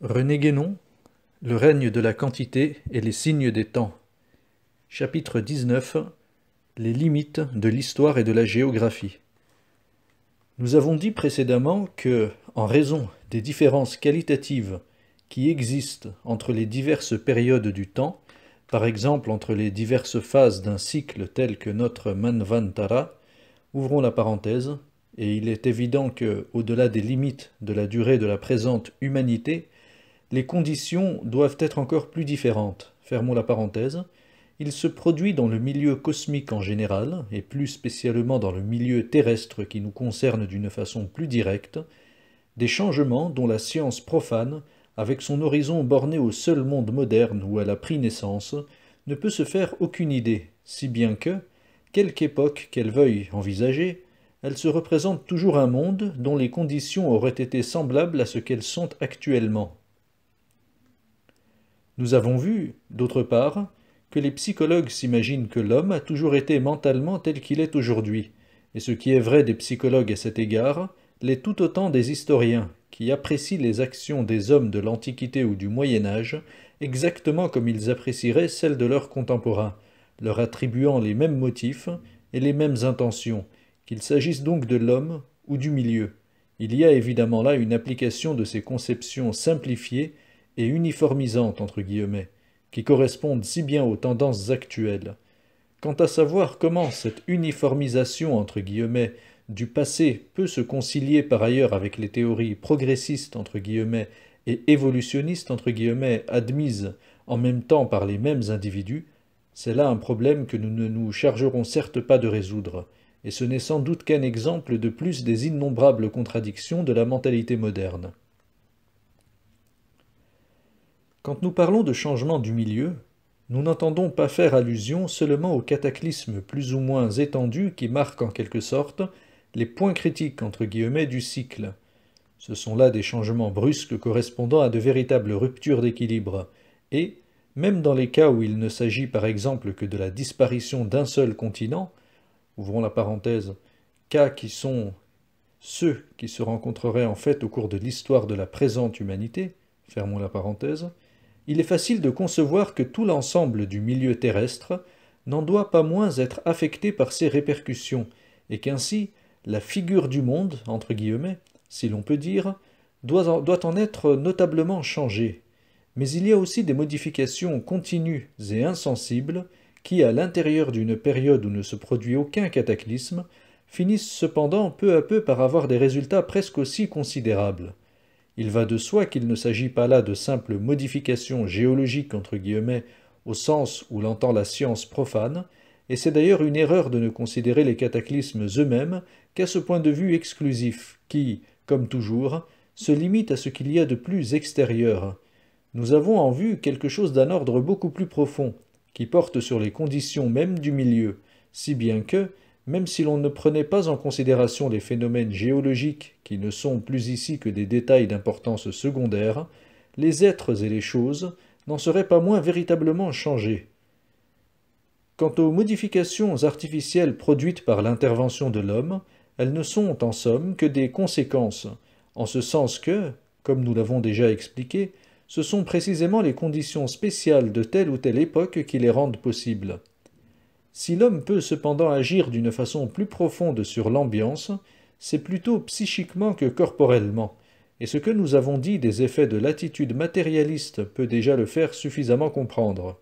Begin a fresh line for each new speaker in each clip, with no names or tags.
René Guénon, Le règne de la quantité et les signes des temps. Chapitre 19. Les limites de l'histoire et de la géographie. Nous avons dit précédemment que, en raison des différences qualitatives qui existent entre les diverses périodes du temps, par exemple entre les diverses phases d'un cycle tel que notre Manvantara, ouvrons la parenthèse, et il est évident que, au-delà des limites de la durée de la présente humanité, les conditions doivent être encore plus différentes. Fermons la parenthèse. Il se produit dans le milieu cosmique en général, et plus spécialement dans le milieu terrestre qui nous concerne d'une façon plus directe, des changements dont la science profane, avec son horizon borné au seul monde moderne où elle a pris naissance, ne peut se faire aucune idée, si bien que, quelque époque qu'elle veuille envisager, elle se représente toujours un monde dont les conditions auraient été semblables à ce qu'elles sont actuellement. Nous avons vu, d'autre part, que les psychologues s'imaginent que l'homme a toujours été mentalement tel qu'il est aujourd'hui, et ce qui est vrai des psychologues à cet égard l'est tout autant des historiens, qui apprécient les actions des hommes de l'Antiquité ou du Moyen Âge exactement comme ils apprécieraient celles de leurs contemporains, leur attribuant les mêmes motifs et les mêmes intentions, qu'il s'agisse donc de l'homme ou du milieu. Il y a évidemment là une application de ces conceptions simplifiées et uniformisantes entre guillemets, qui correspondent si bien aux tendances actuelles. Quant à savoir comment cette uniformisation entre guillemets du passé peut se concilier par ailleurs avec les théories progressistes entre guillemets et évolutionnistes entre guillemets admises en même temps par les mêmes individus, c'est là un problème que nous ne nous chargerons certes pas de résoudre, et ce n'est sans doute qu'un exemple de plus des innombrables contradictions de la mentalité moderne. Quand nous parlons de changement du milieu, nous n'entendons pas faire allusion seulement aux cataclysmes plus ou moins étendus qui marquent en quelque sorte les points critiques entre guillemets du cycle. Ce sont là des changements brusques correspondant à de véritables ruptures d'équilibre, et, même dans les cas où il ne s'agit par exemple que de la disparition d'un seul continent, ouvrons la parenthèse, cas qui sont ceux qui se rencontreraient en fait au cours de l'histoire de la présente humanité, fermons la parenthèse, il est facile de concevoir que tout l'ensemble du milieu terrestre n'en doit pas moins être affecté par ces répercussions, et qu'ainsi la figure du monde, entre guillemets, si l'on peut dire, doit en être notablement changée. Mais il y a aussi des modifications continues et insensibles qui, à l'intérieur d'une période où ne se produit aucun cataclysme, finissent cependant peu à peu par avoir des résultats presque aussi considérables. Il va de soi qu'il ne s'agit pas là de simples modifications géologiques entre guillemets au sens où l'entend la science profane, et c'est d'ailleurs une erreur de ne considérer les cataclysmes eux-mêmes qu'à ce point de vue exclusif, qui, comme toujours, se limite à ce qu'il y a de plus extérieur. Nous avons en vue quelque chose d'un ordre beaucoup plus profond, qui porte sur les conditions mêmes du milieu, si bien que, même si l'on ne prenait pas en considération les phénomènes géologiques qui ne sont plus ici que des détails d'importance secondaire, les êtres et les choses n'en seraient pas moins véritablement changés. Quant aux modifications artificielles produites par l'intervention de l'homme, elles ne sont en somme que des conséquences, en ce sens que, comme nous l'avons déjà expliqué, ce sont précisément les conditions spéciales de telle ou telle époque qui les rendent possibles. Si l'homme peut cependant agir d'une façon plus profonde sur l'ambiance, c'est plutôt psychiquement que corporellement, et ce que nous avons dit des effets de l'attitude matérialiste peut déjà le faire suffisamment comprendre.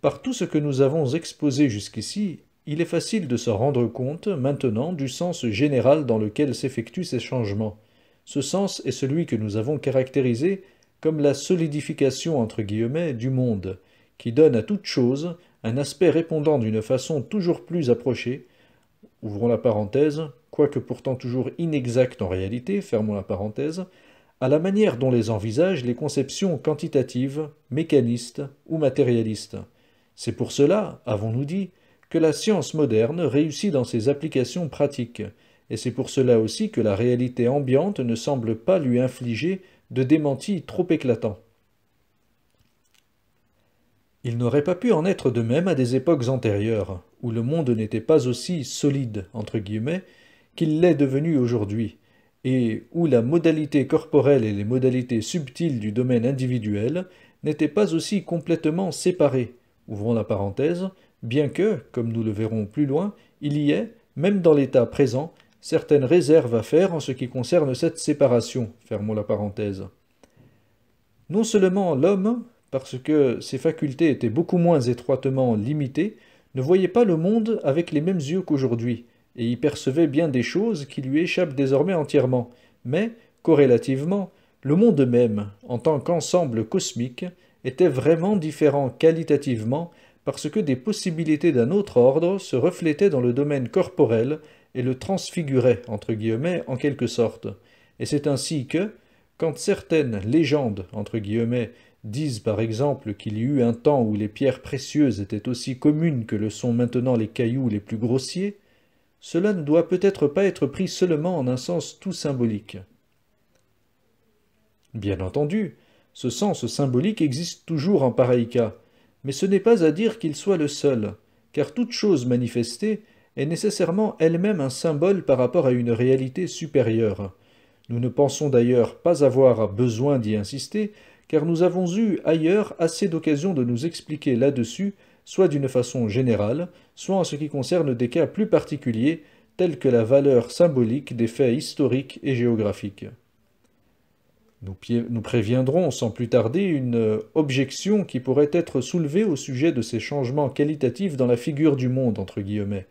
Par tout ce que nous avons exposé jusqu'ici, il est facile de se rendre compte, maintenant, du sens général dans lequel s'effectuent ces changements. Ce sens est celui que nous avons caractérisé comme la solidification entre guillemets du monde, qui donne à toute chose un aspect répondant d'une façon toujours plus approchée, ouvrons la parenthèse, quoique pourtant toujours inexacte en réalité, fermons la parenthèse, à la manière dont les envisagent les conceptions quantitatives, mécanistes ou matérialistes. C'est pour cela, avons-nous dit, que la science moderne réussit dans ses applications pratiques, et c'est pour cela aussi que la réalité ambiante ne semble pas lui infliger de démentis trop éclatants. Il n'aurait pas pu en être de même à des époques antérieures, où le monde n'était pas aussi « solide » entre guillemets, qu'il l'est devenu aujourd'hui, et où la modalité corporelle et les modalités subtiles du domaine individuel n'étaient pas aussi complètement séparées, ouvrons la parenthèse, bien que, comme nous le verrons plus loin, il y ait, même dans l'état présent, certaines réserves à faire en ce qui concerne cette séparation, fermons la parenthèse. Non seulement l'homme, parce que ses facultés étaient beaucoup moins étroitement limitées, ne voyait pas le monde avec les mêmes yeux qu'aujourd'hui, et y percevait bien des choses qui lui échappent désormais entièrement, mais, corrélativement, le monde même, en tant qu'ensemble cosmique, était vraiment différent qualitativement parce que des possibilités d'un autre ordre se reflétaient dans le domaine corporel et le transfiguraient, entre guillemets, en quelque sorte. Et c'est ainsi que, quand certaines légendes, entre guillemets, disent par exemple qu'il y eut un temps où les pierres précieuses étaient aussi communes que le sont maintenant les cailloux les plus grossiers, cela ne doit peut-être pas être pris seulement en un sens tout symbolique. Bien entendu, ce sens symbolique existe toujours en pareil cas, mais ce n'est pas à dire qu'il soit le seul, car toute chose manifestée est nécessairement elle-même un symbole par rapport à une réalité supérieure. Nous ne pensons d'ailleurs pas avoir besoin d'y insister, car nous avons eu ailleurs assez d'occasions de nous expliquer là-dessus, soit d'une façon générale, soit en ce qui concerne des cas plus particuliers, tels que la valeur symbolique des faits historiques et géographiques. Nous préviendrons sans plus tarder une objection qui pourrait être soulevée au sujet de ces changements qualitatifs dans la figure du monde, entre guillemets.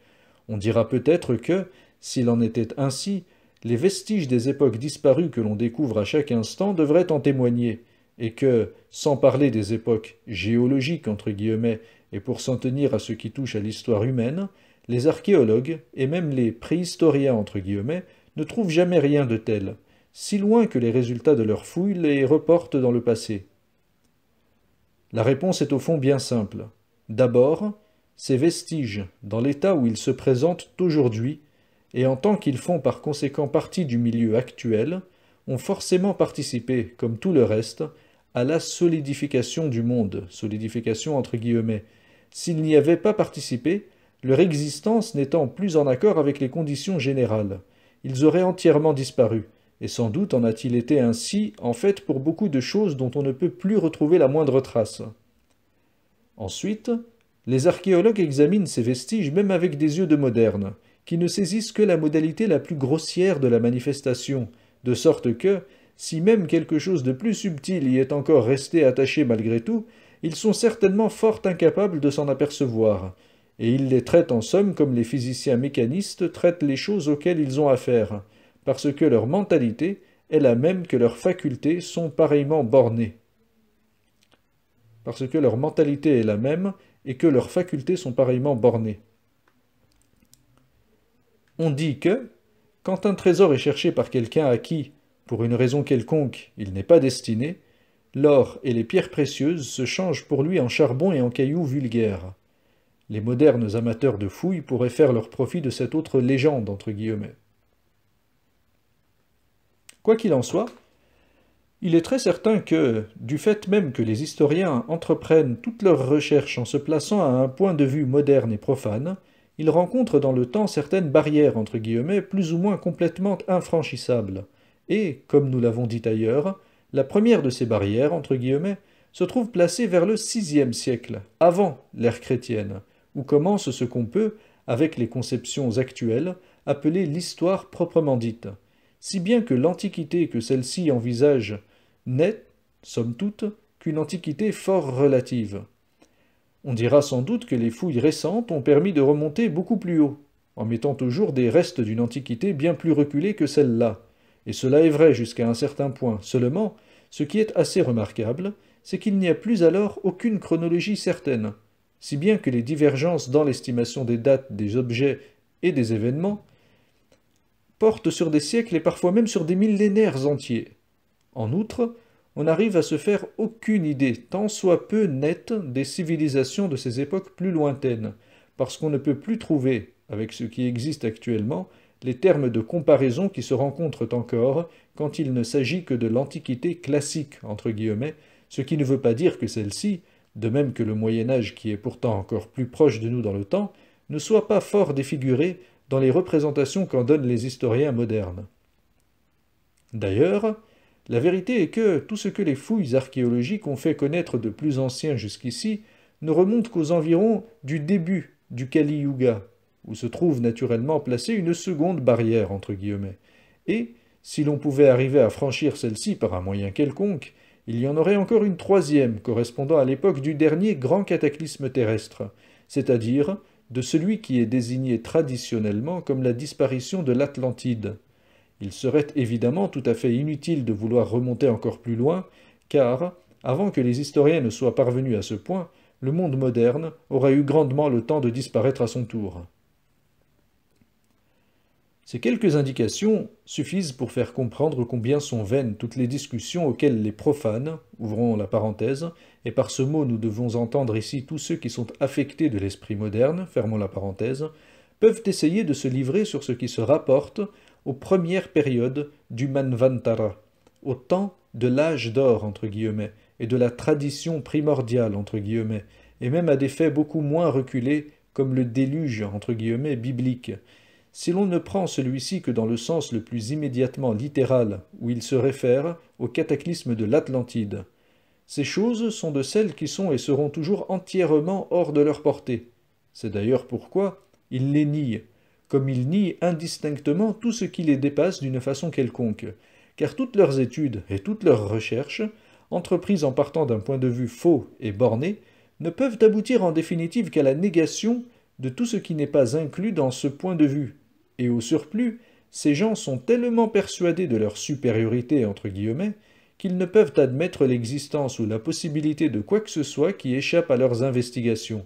On dira peut-être que, s'il en était ainsi, les vestiges des époques disparues que l'on découvre à chaque instant devraient en témoigner, et que, sans parler des époques géologiques, entre guillemets, et pour s'en tenir à ce qui touche à l'histoire humaine, les archéologues, et même les préhistoriens, entre guillemets, ne trouvent jamais rien de tel, si loin que les résultats de leurs fouilles les reportent dans le passé. La réponse est au fond bien simple. D'abord, ces vestiges, dans l'état où ils se présentent aujourd'hui, et en tant qu'ils font par conséquent partie du milieu actuel, ont forcément participé, comme tout le reste, à la solidification du monde, solidification entre guillemets. S'ils n'y avaient pas participé, leur existence n'étant plus en accord avec les conditions générales, ils auraient entièrement disparu, et sans doute en a-t-il été ainsi, en fait, pour beaucoup de choses dont on ne peut plus retrouver la moindre trace. Ensuite, les archéologues examinent ces vestiges même avec des yeux de modernes, qui ne saisissent que la modalité la plus grossière de la manifestation, de sorte que, si même quelque chose de plus subtil y est encore resté attaché malgré tout, ils sont certainement fort incapables de s'en apercevoir, et ils les traitent en somme comme les physiciens mécanistes traitent les choses auxquelles ils ont affaire, parce que leur mentalité est la même que leurs facultés sont pareillement bornées. Parce que leur mentalité est la même et que leurs facultés sont pareillement bornées. On dit que, quand un trésor est cherché par quelqu'un à qui, pour une raison quelconque, il n'est pas destiné, l'or et les pierres précieuses se changent pour lui en charbon et en cailloux vulgaires. Les modernes amateurs de fouilles pourraient faire leur profit de cette autre légende, entre guillemets. Quoi qu'il en soit, il est très certain que, du fait même que les historiens entreprennent toutes leurs recherches en se plaçant à un point de vue moderne et profane, ils rencontrent dans le temps certaines barrières, entre guillemets, plus ou moins complètement infranchissables. Et, comme nous l'avons dit ailleurs, la première de ces barrières, entre guillemets, se trouve placée vers le VIe siècle, avant l'ère chrétienne, où commence ce qu'on peut, avec les conceptions actuelles, appeler l'histoire proprement dite. Si bien que l'Antiquité que celle-ci envisage n'est, somme toute, qu'une Antiquité fort relative. On dira sans doute que les fouilles récentes ont permis de remonter beaucoup plus haut, en mettant au jour des restes d'une Antiquité bien plus reculée que celle-là. Et cela est vrai jusqu'à un certain point. Seulement, ce qui est assez remarquable, c'est qu'il n'y a plus alors aucune chronologie certaine, si bien que les divergences dans l'estimation des dates des objets et des événements portent sur des siècles et parfois même sur des millénaires entiers. En outre, on n'arrive à se faire aucune idée, tant soit peu nette, des civilisations de ces époques plus lointaines, parce qu'on ne peut plus trouver, avec ce qui existe actuellement, les termes de comparaison qui se rencontrent encore quand il ne s'agit que de l'Antiquité classique, entre guillemets, ce qui ne veut pas dire que celle-ci, de même que le Moyen-Âge qui est pourtant encore plus proche de nous dans le temps, ne soit pas fort défigurée dans les représentations qu'en donnent les historiens modernes. D'ailleurs, la vérité est que tout ce que les fouilles archéologiques ont fait connaître de plus ancien jusqu'ici ne remonte qu'aux environs du début du Kali Yuga, où se trouve naturellement placée une seconde barrière entre guillemets. Et, si l'on pouvait arriver à franchir celle-ci par un moyen quelconque, il y en aurait encore une troisième correspondant à l'époque du dernier grand cataclysme terrestre, c'est-à-dire de celui qui est désigné traditionnellement comme la disparition de l'Atlantide. Il serait évidemment tout à fait inutile de vouloir remonter encore plus loin, car, avant que les historiens ne soient parvenus à ce point, le monde moderne aura eu grandement le temps de disparaître à son tour. Ces quelques indications suffisent pour faire comprendre combien sont vaines toutes les discussions auxquelles les profanes, ouvrons la parenthèse, et par ce mot nous devons entendre ici tous ceux qui sont affectés de l'esprit moderne, fermons la parenthèse, peuvent essayer de se livrer sur ce qui se rapporte aux premières périodes du Manvantara, au temps de l'âge d'or entre guillemets, et de la tradition primordiale entre guillemets, et même à des faits beaucoup moins reculés comme le déluge entre guillemets biblique. Si l'on ne prend celui-ci que dans le sens le plus immédiatement littéral, où il se réfère au cataclysme de l'Atlantide. Ces choses sont de celles qui sont et seront toujours entièrement hors de leur portée. C'est d'ailleurs pourquoi ils les nient, comme ils nient indistinctement tout ce qui les dépasse d'une façon quelconque, car toutes leurs études et toutes leurs recherches, entreprises en partant d'un point de vue faux et borné, ne peuvent aboutir en définitive qu'à la négation de tout ce qui n'est pas inclus dans ce point de vue. Et au surplus, ces gens sont tellement persuadés de leur supériorité entre guillemets qu'ils ne peuvent admettre l'existence ou la possibilité de quoi que ce soit qui échappe à leurs investigations.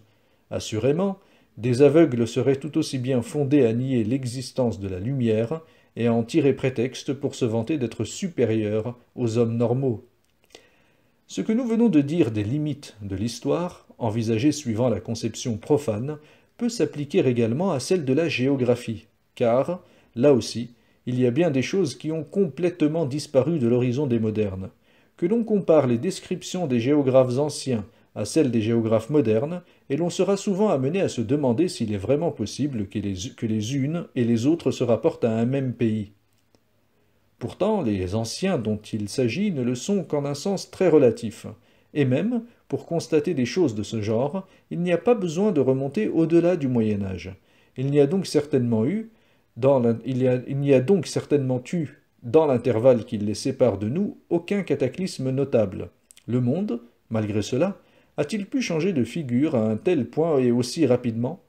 Assurément, des aveugles seraient tout aussi bien fondés à nier l'existence de la lumière et à en tirer prétexte pour se vanter d'être supérieurs aux hommes normaux. Ce que nous venons de dire des limites de l'histoire, envisagées suivant la conception profane, peut s'appliquer également à celle de la géographie, car, là aussi, il y a bien des choses qui ont complètement disparu de l'horizon des modernes. Que l'on compare les descriptions des géographes anciens à celles des géographes modernes, et l'on sera souvent amené à se demander s'il est vraiment possible que les unes et les autres se rapportent à un même pays. Pourtant, les anciens dont il s'agit ne le sont qu'en un sens très relatif, et même, pour constater des choses de ce genre, il n'y a pas besoin de remonter au-delà du Moyen Âge. Il n'y a donc certainement eu, dans l'intervalle qui les sépare de nous, aucun cataclysme notable. Le monde, malgré cela, a-t-il pu changer de figure à un tel point et aussi rapidement?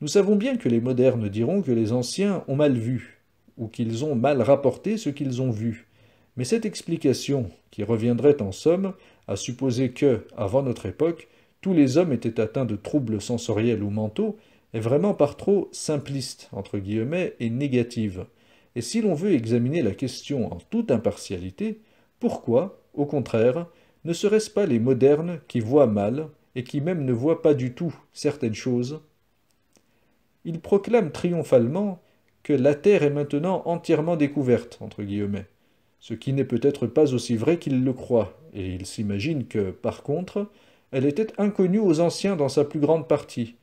Nous savons bien que les modernes diront que les anciens ont mal vu, ou qu'ils ont mal rapporté ce qu'ils ont vu. Mais cette explication, qui reviendrait en somme à supposer que, avant notre époque, tous les hommes étaient atteints de troubles sensoriels ou mentaux, est vraiment par trop simpliste, entre guillemets, et négative. Et si l'on veut examiner la question en toute impartialité, pourquoi, au contraire, ne serait-ce pas les modernes qui voient mal, et qui même ne voient pas du tout certaines choses? Ils proclament triomphalement que la Terre est maintenant entièrement découverte, entre guillemets, ce qui n'est peut-être pas aussi vrai qu'ils le croient, et ils s'imaginent que, par contre, elle était inconnue aux anciens dans sa plus grande partie.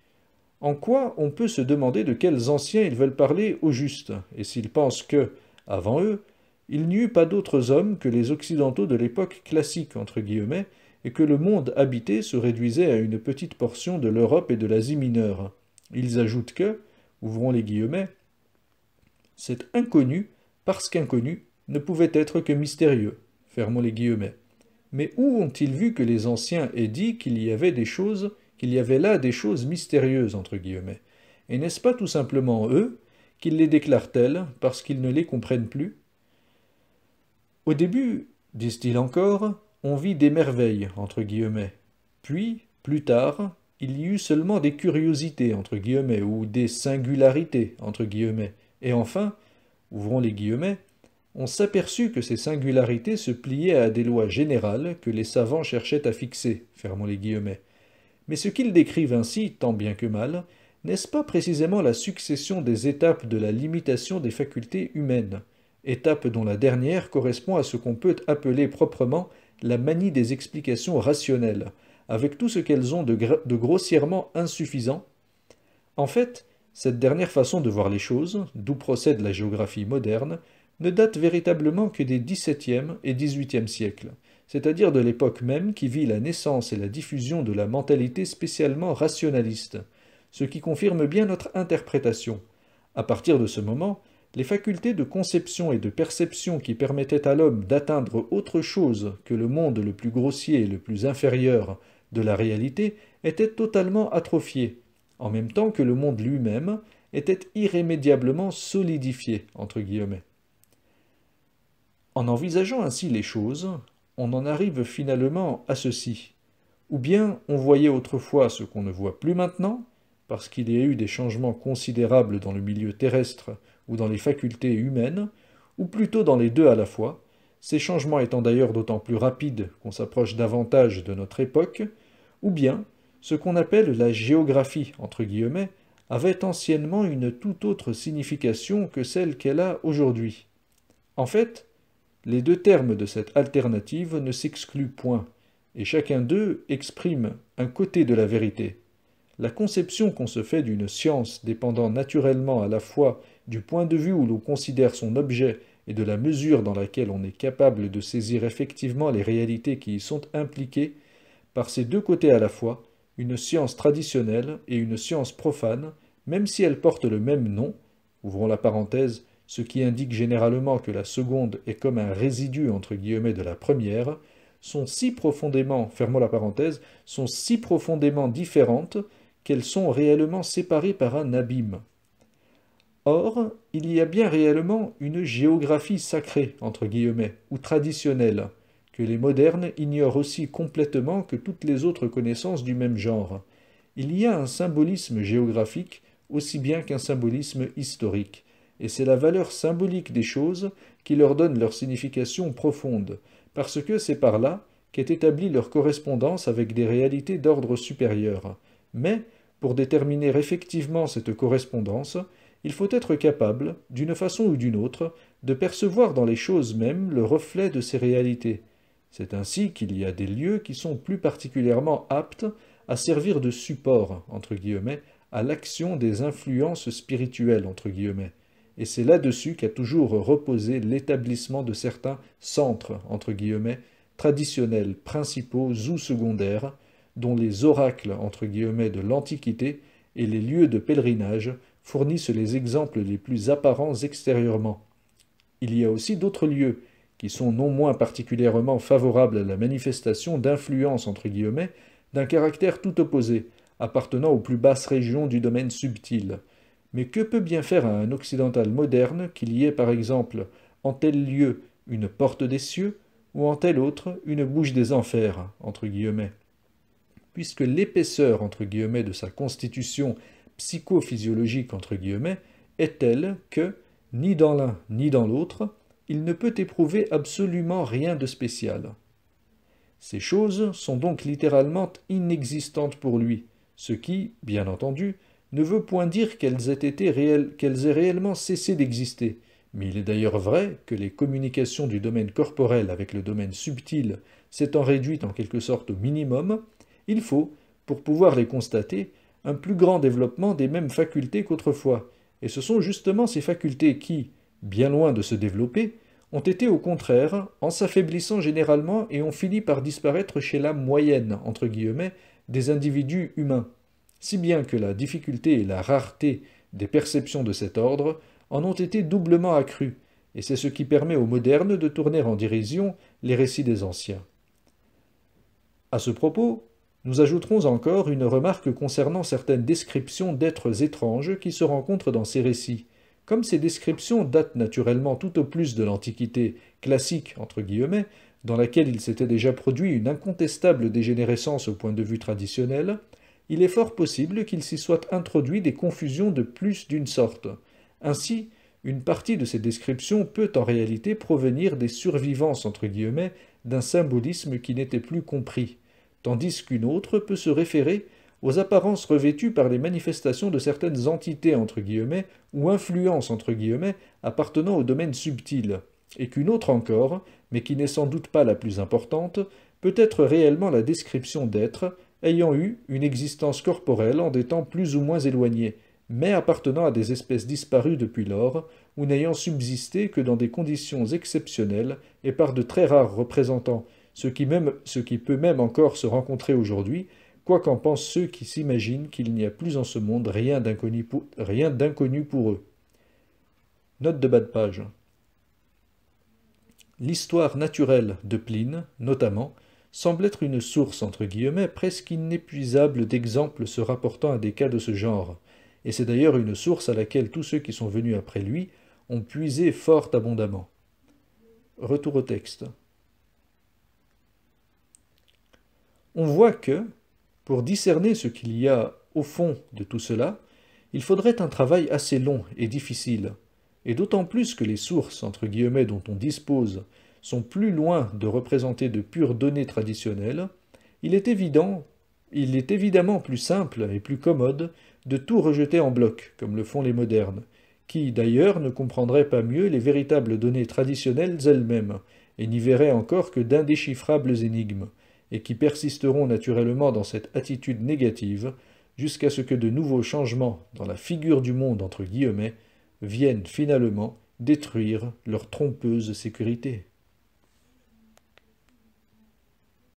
En quoi on peut se demander de quels anciens ils veulent parler au juste, et s'ils pensent que, avant eux, il n'y eut pas d'autres hommes que les occidentaux de l'époque classique, entre guillemets, et que le monde habité se réduisait à une petite portion de l'Europe et de l'Asie mineure. Ils ajoutent que, ouvrons les guillemets, cet inconnu, parce qu'inconnu, ne pouvait être que mystérieux, fermons les guillemets. Mais où ont-ils vu que les anciens aient dit qu'il y avait là des choses mystérieuses, entre guillemets? Et n'est-ce pas tout simplement eux qu'ils les déclarent telles parce qu'ils ne les comprennent plus? Au début, disent-ils encore, on vit des merveilles, entre guillemets. Puis, plus tard, il y eut seulement des curiosités, entre guillemets, ou des singularités, entre guillemets. Et enfin, ouvrons les guillemets, on s'aperçut que ces singularités se pliaient à des lois générales que les savants cherchaient à fixer, fermons les guillemets. Mais ce qu'ils décrivent ainsi, tant bien que mal, n'est-ce pas précisément la succession des étapes de la limitation des facultés humaines, étape dont la dernière correspond à ce qu'on peut appeler proprement la manie des explications rationnelles, avec tout ce qu'elles ont de grossièrement insuffisant? En fait, cette dernière façon de voir les choses, d'où procède la géographie moderne, ne date véritablement que des XVIIe et XVIIIe siècles, c'est-à-dire de l'époque même qui vit la naissance et la diffusion de la mentalité spécialement rationaliste, ce qui confirme bien notre interprétation. À partir de ce moment, les facultés de conception et de perception qui permettaient à l'homme d'atteindre autre chose que le monde le plus grossier et le plus inférieur de la réalité étaient totalement atrophiées, en même temps que le monde lui-même était irrémédiablement solidifié, entre guillemets. En envisageant ainsi les choses, on en arrive finalement à ceci. Ou bien on voyait autrefois ce qu'on ne voit plus maintenant, parce qu'il y a eu des changements considérables dans le milieu terrestre ou dans les facultés humaines, ou plutôt dans les deux à la fois, ces changements étant d'ailleurs d'autant plus rapides qu'on s'approche davantage de notre époque, ou bien ce qu'on appelle la géographie, entre guillemets, avait anciennement une toute autre signification que celle qu'elle a aujourd'hui. En fait, les deux termes de cette alternative ne s'excluent point, et chacun d'eux exprime un côté de la vérité. La conception qu'on se fait d'une science dépendant naturellement à la fois du point de vue où l'on considère son objet et de la mesure dans laquelle on est capable de saisir effectivement les réalités qui y sont impliquées, par ces deux côtés à la fois, une science traditionnelle et une science profane, même si elles portent le même nom, ouvrons la parenthèse, ce qui indique généralement que la seconde est comme un résidu entre guillemets de la première, sont si profondément, fermons la parenthèse, sont si profondément différentes qu'elles sont réellement séparées par un abîme. Or, il y a bien réellement une géographie sacrée, entre guillemets, ou traditionnelle, que les modernes ignorent aussi complètement que toutes les autres connaissances du même genre. Il y a un symbolisme géographique aussi bien qu'un symbolisme historique, et c'est la valeur symbolique des choses qui leur donne leur signification profonde, parce que c'est par là qu'est établie leur correspondance avec des réalités d'ordre supérieur. Mais, pour déterminer effectivement cette correspondance, il faut être capable, d'une façon ou d'une autre, de percevoir dans les choses mêmes le reflet de ces réalités. C'est ainsi qu'il y a des lieux qui sont plus particulièrement aptes à servir de support, entre guillemets, à l'action des influences spirituelles, entre guillemets. Et c'est là-dessus qu'a toujours reposé l'établissement de certains centres, entre guillemets, traditionnels, principaux ou secondaires, dont les oracles, entre guillemets, de l'Antiquité et les lieux de pèlerinage fournissent les exemples les plus apparents extérieurement. Il y a aussi d'autres lieux, qui sont non moins particulièrement favorables à la manifestation d'influences, entre guillemets, d'un caractère tout opposé, appartenant aux plus basses régions du domaine subtil. Mais que peut bien faire à un occidental moderne qu'il y ait par exemple en tel lieu une porte des cieux ou en tel autre une bouche des enfers, entre guillemets, puisque l'épaisseur, entre guillemets, de sa constitution psychophysiologique, entre guillemets, est telle que, ni dans l'un ni dans l'autre, il ne peut éprouver absolument rien de spécial. Ces choses sont donc littéralement inexistantes pour lui, ce qui, bien entendu, ne veut point dire qu'elles aient réellement cessé d'exister, mais il est d'ailleurs vrai que les communications du domaine corporel avec le domaine subtil s'étant réduites en quelque sorte au minimum, il faut, pour pouvoir les constater, un plus grand développement des mêmes facultés qu'autrefois, et ce sont justement ces facultés qui, bien loin de se développer, ont été au contraire, en s'affaiblissant généralement et ont fini par disparaître chez la moyenne, entre guillemets, des individus humains, si bien que la difficulté et la rareté des perceptions de cet ordre en ont été doublement accrues, et c'est ce qui permet aux modernes de tourner en dérision les récits des anciens. À ce propos, nous ajouterons encore une remarque concernant certaines descriptions d'êtres étranges qui se rencontrent dans ces récits. Comme ces descriptions datent naturellement tout au plus de l'Antiquité classique, entre guillemets, dans laquelle il s'était déjà produit une incontestable dégénérescence au point de vue traditionnel, il est fort possible qu'il s'y soit introduit des confusions de plus d'une sorte. Ainsi, une partie de ces descriptions peut en réalité provenir des survivances, entre guillemets, d'un symbolisme qui n'était plus compris, tandis qu'une autre peut se référer aux apparences revêtues par les manifestations de certaines entités, entre guillemets, ou influences, entre guillemets, appartenant au domaine subtil, et qu'une autre encore, mais qui n'est sans doute pas la plus importante, peut être réellement la description d'êtres ayant eu une existence corporelle en des temps plus ou moins éloignés, mais appartenant à des espèces disparues depuis lors, ou n'ayant subsisté que dans des conditions exceptionnelles et par de très rares représentants, ce qui peut même encore se rencontrer aujourd'hui, quoi qu'en pensent ceux qui s'imaginent qu'il n'y a plus en ce monde rien d'inconnu pour eux. Note de bas de page. L'histoire naturelle de Pline, notamment, semble être une source entre guillemets presque inépuisable d'exemples se rapportant à des cas de ce genre, et c'est d'ailleurs une source à laquelle tous ceux qui sont venus après lui ont puisé fort abondamment. Retour au texte. On voit que, pour discerner ce qu'il y a au fond de tout cela, il faudrait un travail assez long et difficile, et d'autant plus que les sources entre guillemets dont on dispose sont plus loin de représenter de pures données traditionnelles, il est évidemment plus simple et plus commode de tout rejeter en bloc, comme le font les modernes, qui d'ailleurs ne comprendraient pas mieux les véritables données traditionnelles elles-mêmes, et n'y verraient encore que d'indéchiffrables énigmes, et qui persisteront naturellement dans cette attitude négative, jusqu'à ce que de nouveaux changements dans la figure du monde entre guillemets viennent finalement détruire leur trompeuse sécurité.